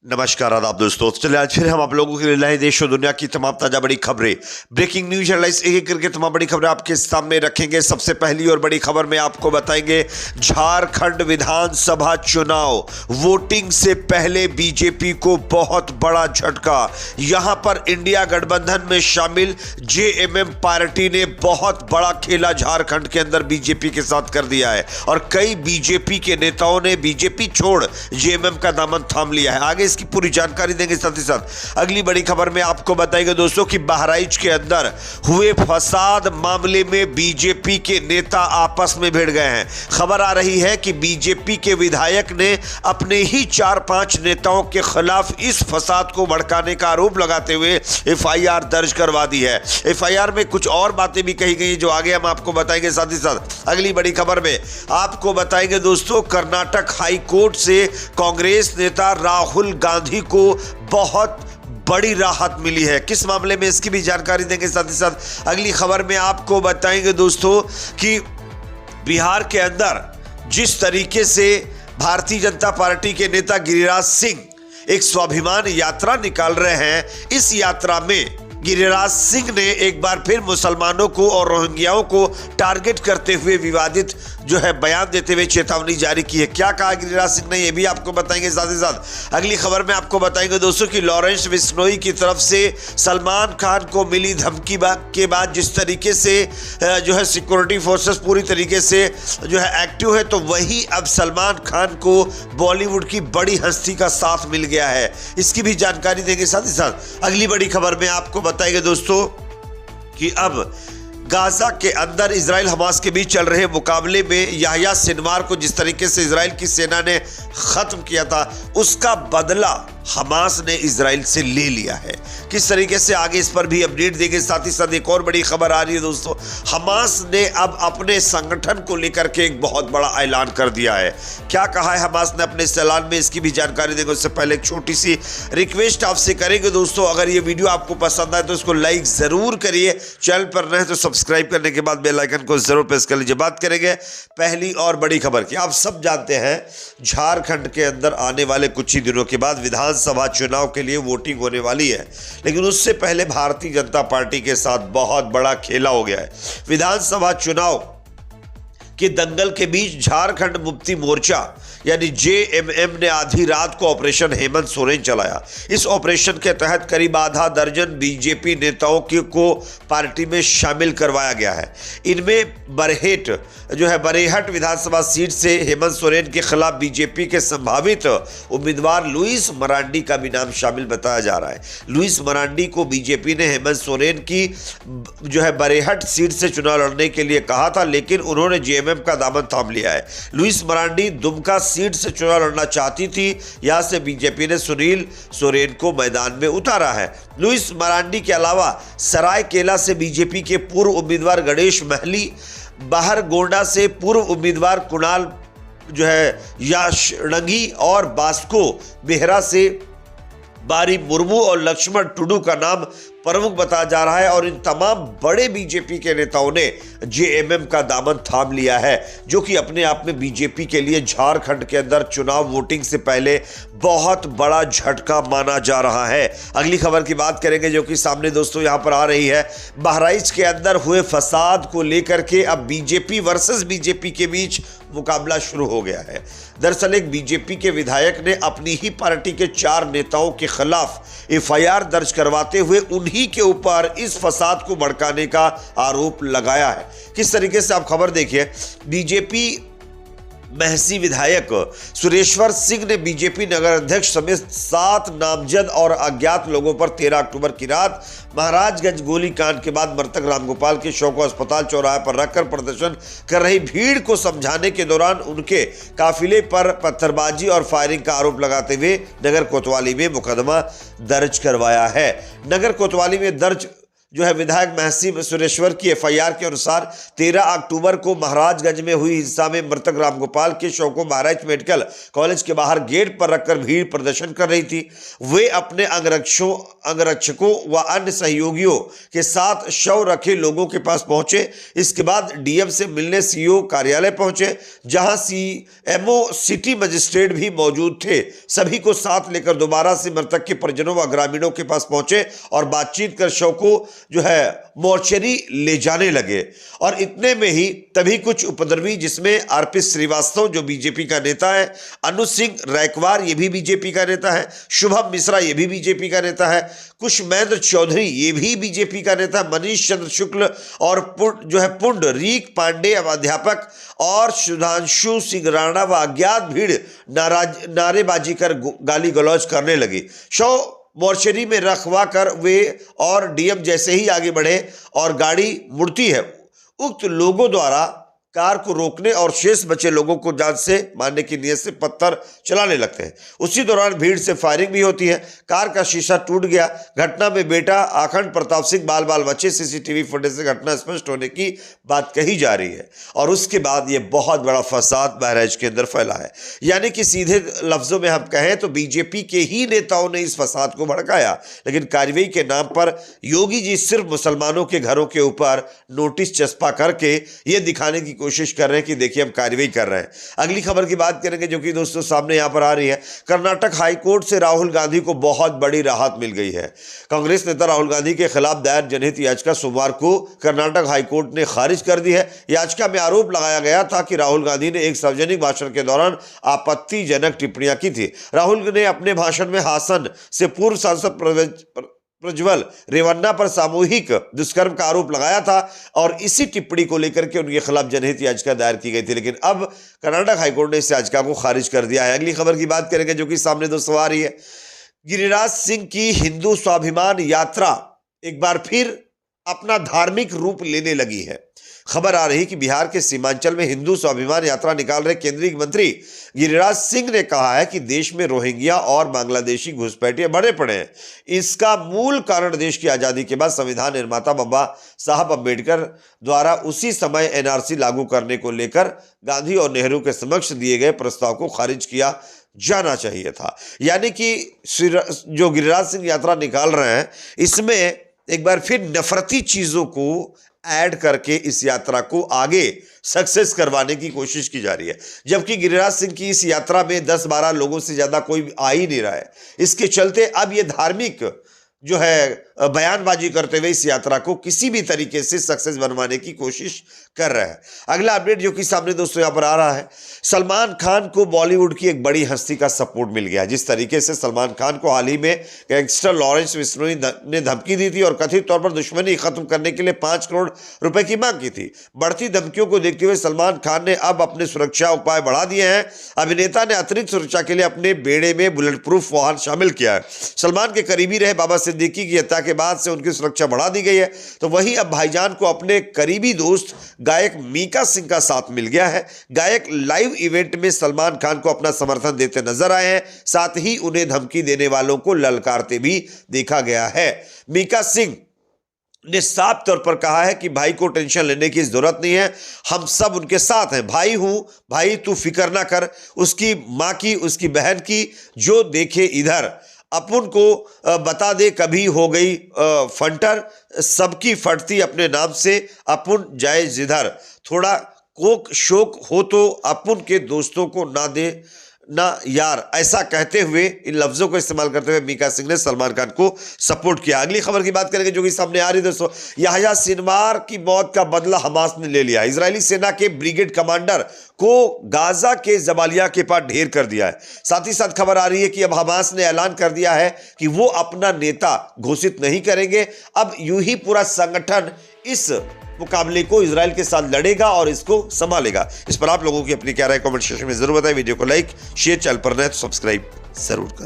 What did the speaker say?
नमस्कार आदाब दोस्तों। चलिए आज फिर हम आप लोगों के लिए लाए देश और दुनिया की तमाम ताजा बड़ी खबरें, ब्रेकिंग न्यूज हेडलाइंस एक एक करके तमाम बड़ी खबरें आपके सामने रखेंगे। सबसे पहली और बड़ी खबर में आपको बताएंगे झारखंड विधानसभा चुनाव वोटिंग से पहले बीजेपी को बहुत बड़ा झटका। यहां पर इंडिया गठबंधन में शामिल जेएमएम पार्टी ने बहुत बड़ा खेला झारखंड के अंदर बीजेपी के साथ कर दिया है और कई बीजेपी के नेताओं ने बीजेपी छोड़ जेएमएम का दामन थाम लिया है। आगे इसकी पूरी जानकारी देंगे। साथ ही साथ अगली बड़ी खबर में आपको बताएंगे दोस्तों कि बहराइच के अंदर हुए फसाद मामले में बीजेपी के नेता आपस में भिड़ गए हैं। खबर आ रही है कि बीजेपी के विधायक ने अपने ही 4-5 नेताओं के खिलाफ इस फसाद को भड़काने का आरोप लगाते हुए एफआईआर दर्ज करवा दी है। एफआईआर में कुछ और बातें भी कही गई जो आगे हम आपको बताएंगे। साथ ही साथ अगली बड़ी खबर में आपको बताएंगे दोस्तों कर्नाटक हाई कोर्ट से कांग्रेस नेता राहुल गांधी को बहुत बड़ी राहत मिली है। किस मामले में, इसकी भी जानकारी देंगे। साथ ही साथ अगली खबर में आपको बताएंगे दोस्तों कि बिहार के अंदर जिस तरीके से भारतीय जनता पार्टी के नेता गिरिराज सिंह एक स्वाभिमान यात्रा निकाल रहे हैं, इस यात्रा में गिरिराज सिंह ने एक बार फिर मुसलमानों को और रोहिंग्याओं को टारगेट करते हुए विवादित बयान देते हुए चेतावनी जारी की है। क्या कहा गिरिराज सिंह ने, यह भी आपको बताएंगे। साथ ही साथ अगली खबर में आपको बताएंगे दोस्तों कि लॉरेंस बिश्नोई की तरफ से सलमान खान को मिली धमकी के बाद जिस तरीके से सिक्योरिटी फोर्सेस पूरी तरीके से एक्टिव है, तो वही अब सलमान खान को बॉलीवुड की बड़ी हस्ती का साथ मिल गया है। इसकी भी जानकारी देंगे। साथ ही साथ अगली बड़ी खबर में आपको बताएंगे दोस्तों कि अब गाजा के अंदर इजराइल हमास के बीच चल रहे मुकाबले में याह्या सिनवार को जिस तरीके से इजराइल की सेना ने खत्म किया था, उसका बदला हमास ने इजराइल से ले लिया है। किस तरीके से, आगे इस पर भी अपडेट देंगे। साथ ही साथ एक और बड़ी खबर आ रही है दोस्तों, हमास ने अब अपने संगठन को लेकर के एक बहुत बड़ा ऐलान कर दिया है। क्या कहा है हमास ने अपने इस ऐलान में, इसकी भी जानकारी देंगे। उससे पहले एक छोटी सी रिक्वेस्ट आपसे करेंगे दोस्तों, अगर ये वीडियो आपको पसंद आए तो इसको लाइक जरूर करिए, चैनल पर नए तो सब्सक्राइब करने के बाद बेल आइकन को जरूर प्रेस कर लीजिए। बात करेंगे पहली और बड़ी खबर की। आप सब जानते हैं झारखंड के अंदर आने वाले कुछ ही दिनों के बाद विधानसभा चुनाव के लिए वोटिंग होने वाली है, लेकिन उससे पहले भारतीय जनता पार्टी के साथ बहुत बड़ा खेला हो गया है। विधानसभा चुनाव के दंगल के बीच झारखंड मुक्ति मोर्चा यानी जेएमएम ने आधी रात को ऑपरेशन हेमंत सोरेन चलाया। इस ऑपरेशन के तहत करीब आधा दर्जन बीजेपी नेताओं को पार्टी में शामिल करवाया गया है। इनमें बरेहट विधानसभा सीट से हेमंत सोरेन के खिलाफ बीजेपी के संभावित उम्मीदवार लुइस मरांडी का भी नाम शामिल बताया जा रहा है। लुइस मरांडी को बीजेपी ने हेमंत सोरेन की बरेहट सीट से चुनाव लड़ने के लिए कहा था, लेकिन उन्होंने जेएमएम का दामन थाम लिया है। लुइस मरांडी दुमका सीट से चुनाव लड़ना चाहती थी, यहां से बीजेपी ने सुनील सोरेन को मैदान में उतारा है। लुइस मरांडी के अलावा सरायकेला से बीजेपी के पूर्व उम्मीदवार गणेश महली, बाहरगोंडा से पूर्व उम्मीदवार कुणाल याशरंगी और बास्को बेहरा से बारी मुर्मू और लक्ष्मण टुडू का नाम प्रमुख बताया जा रहा है। और इन तमाम बड़े बीजेपी के नेताओं ने जेएमएम का दामन थाम लिया है, जो कि अपने आप में बीजेपी के लिए झारखंड के अंदर चुनाव वोटिंग से पहले बहुत बड़ा झटका माना जा रहा है। अगली खबर की बात करेंगे जो कि सामने दोस्तों यहां पर आ रही है। बहराइच के अंदर हुए फसाद को लेकर के अब बीजेपी वर्सेस बीजेपी के बीच मुकाबला शुरू हो गया है। दरअसल एक बीजेपी के विधायक ने अपनी ही पार्टी के 4 नेताओं के खिलाफ एफआईआर दर्ज करवाते हुए उन्हीं के ऊपर इस फसाद को भड़काने का आरोप लगाया है। किस तरीके से, आप खबर देखिए। बीजेपी महसी विधायक सुरेश्वर सिंह ने बीजेपी नगर अध्यक्ष समेत 7 नामजद और अज्ञात लोगों पर 13 अक्टूबर की रात महाराजगंज गोलीकांड के बाद मृतक रामगोपाल के शव को अस्पताल चौराहे पर रखकर प्रदर्शन कर रही भीड़ को समझाने के दौरान उनके काफिले पर पत्थरबाजी और फायरिंग का आरोप लगाते हुए नगर कोतवाली में मुकदमा दर्ज करवाया है। नगर कोतवाली में दर्ज जो है विधायक महसी सुरेश्वर की एफआईआर के अनुसार 13 अक्टूबर को महाराजगंज में हुई हिंसा में मृतक रामगोपाल के शव को महाराज मेडिकल कॉलेज के बाहर गेट पर रखकर भीड़ प्रदर्शन कर रही थी। वे अपने अंगरक्षकों व अन्य सहयोगियों के साथ शव रखे लोगों के पास पहुंचे। इसके बाद डीएम से मिलने सीओ कार्यालय पहुंचे, जहां सीएमओ सिटी मजिस्ट्रेट भी मौजूद थे। सभी को साथ लेकर दोबारा से मृतक के परिजनों व ग्रामीणों के पास पहुंचे और बातचीत कर शव को जो है मोर्चरी ले जाने लगे। और इतने में ही तभी कुछ उपद्रवी, जिसमें आरपी श्रीवास्तव जो बीजेपी का नेता है, अनु सिंह रैकवार ये भी बीजेपी का नेता है, शुभम मिश्रा ये भी बीजेपी का नेता है, कुश महेंद्र चौधरी ये भी बीजेपी का नेता, मनीष चंद्र शुक्ल और पुंडरीक पांडे अध्यापक और सुधांशु सिंह राणा व अज्ञात भीड़ नारेबाजी कर गाली गलौज करने लगी। शव मोर्चरी में रखवा कर वे और डीएम जैसे ही आगे बढ़े और गाड़ी मुड़ती है, उक्त लोगों द्वारा कार को रोकने और शेष बचे लोगों को जान से मारने की नीयत से पत्थर चलाने लगते हैं। उसी दौरान भीड़ से फायरिंग भी होती है। कार का शीशा टूट गया। घटना में बेटा अखंड प्रताप सिंह बाल बाल बचे। सीसीटीवी फुटेज से घटना स्पष्ट होने की बात कही जा रही है। और उसके बाद ये बहुत बड़ा फसाद बहराइच के अंदर फैला है। यानी कि सीधे लफ्जों में हम कहें तो बीजेपी के ही नेताओं ने इस फसाद को भड़काया, लेकिन कार्रवाई के नाम पर योगी जी सिर्फ मुसलमानों के घरों के ऊपर नोटिस चस्पा करके ये दिखाने की कोशिश कर रहे हैं कि देखिए हम कार्रवाई कर रहे हैं। अगली खबर की बात करेंगे जो कि दोस्तों सामने यहां पर आ रही है। कर्नाटक हाईकोर्ट से राहुल गांधी को बहुत बड़ी राहत मिल गई है। कांग्रेस नेता राहुल गांधी के खिलाफ दायर जनहित याचिका सोमवार को कर्नाटक हाईकोर्ट ने खारिज कर दी है। याचिका में आरोप लगाया गया था कि राहुल गांधी ने एक सार्वजनिक भाषण के दौरान आपत्तिजनक टिप्पणियां की थी। राहुल ने अपने भाषण में हासन से पूर्व सांसद प्रज्वल रेवन्ना पर सामूहिक दुष्कर्म का आरोप लगाया था और इसी टिप्पणी को लेकर के उनके खिलाफ जनहित याचिका दायर की गई थी, लेकिन अब कर्नाटक हाईकोर्ट ने इस याचिका को खारिज कर दिया है। अगली खबर की बात करेंगे जो कि सामने दोस्तों आ रही है। गिरिराज सिंह की हिंदू स्वाभिमान यात्रा एक बार फिर अपना धार्मिक रूप लेने लगी है। खबर आ रही कि बिहार के सीमांचल में हिंदू स्वाभिमान यात्रा निकाल रहे केंद्रीय मंत्री गिरिराज सिंह ने कहा है कि देश में रोहिंग्या और बांग्लादेशी घुसपैठिए बढ़े पड़े हैं। इसका मूल कारण देश की आज़ादी के बाद संविधान निर्माता बाबा साहब अम्बेडकर द्वारा उसी समय एनआरसी लागू करने को लेकर गांधी और नेहरू के समक्ष दिए गए प्रस्ताव को खारिज किया जाना चाहिए था। यानी कि जो गिरिराज सिंह यात्रा निकाल रहे हैं, इसमें एक बार फिर नफरती चीजों को ऐड करके इस यात्रा को आगे सक्सेस करवाने की कोशिश की जा रही है, जबकि गिरिराज सिंह की इस यात्रा में 10-12 लोगों से ज्यादा कोई आ ही नहीं रहा है। इसके चलते अब ये धार्मिक जो है बयानबाजी करते हुए इस यात्रा को किसी भी तरीके से सक्सेस बनवाने की कोशिश कर रहा है। अगला अपडेट जो कि सामने दोस्तों यहां पर आ रहा है, सलमान खान को बॉलीवुड की एक बड़ी हस्ती का सपोर्ट मिल गया। जिस तरीके से सलमान खान को हाल ही में गैंगस्टर लॉरेंस बिश्नोई ने धमकी दी थी और कथित तौर पर दुश्मनी खत्म करने के लिए 5 करोड़ रुपए की मांग की थी। बढ़ती धमकियों को देखते हुए सलमान खान ने अब अपने सुरक्षा उपाय बढ़ा दिए हैं। अभिनेता ने अतिरिक्त सुरक्षा के लिए अपने बेड़े में बुलेट प्रूफ वाहन शामिल किया है। सलमान के करीबी रहे बाबा सिद्दीकी की हत्या के बाद से उनकी सुरक्षा बढ़ा दी गई है। तो वहीं अब भाईजान को अपने करीबी दोस्त गायक मीका सिंह का साथ मिल गया है। गायक लाइव इवेंट में सलमान खान को अपना समर्थन देते नजर आए हैं, साथ ही उन्हें धमकी देने वालों को ललकारते भी देखा गया है। मीका सिंह ने साफ तौर पर कहा है कि भाई को टेंशन लेने की जरूरत नहीं है, हम सब उनके साथ हैं। भाई हूं, भाई तू फिक्र ना कर, उसकी मां की, उसकी बहन की, जो देखे इधर अपन को बता दे कभी हो गई फंटर, सबकी फटती अपने नाम से, अपन जाए जिधर, थोड़ा कोक शोक हो तो अपन के दोस्तों को ना दे ना यार। ऐसा कहते हुए, इन लफ्जों को इस्तेमाल करते हुए मीका सिंह ने सलमान खान को सपोर्ट किया। अगली खबर की बात करेंगे जो कि सामने आ रही है दोस्तों, याह्या सिनवार की मौत का बदला हमास ने ले लिया। इजरायली सेना के ब्रिगेड कमांडर को गाजा के जबालिया के पास ढेर कर दिया है। साथ ही साथ खबर आ रही है कि अब हमास ने ऐलान कर दिया है कि वो अपना नेता घोषित नहीं करेंगे। अब यूं ही पूरा संगठन इस मुकाबले को इजराइल के साथ लड़ेगा और इसको संभालेगा। इस पर आप लोगों की अपनी क्या राय कमेंट सेक्शन में जरूर बताएं। वीडियो को लाइक शेयर, चैनल पर नए तो सब्सक्राइब जरूर करें।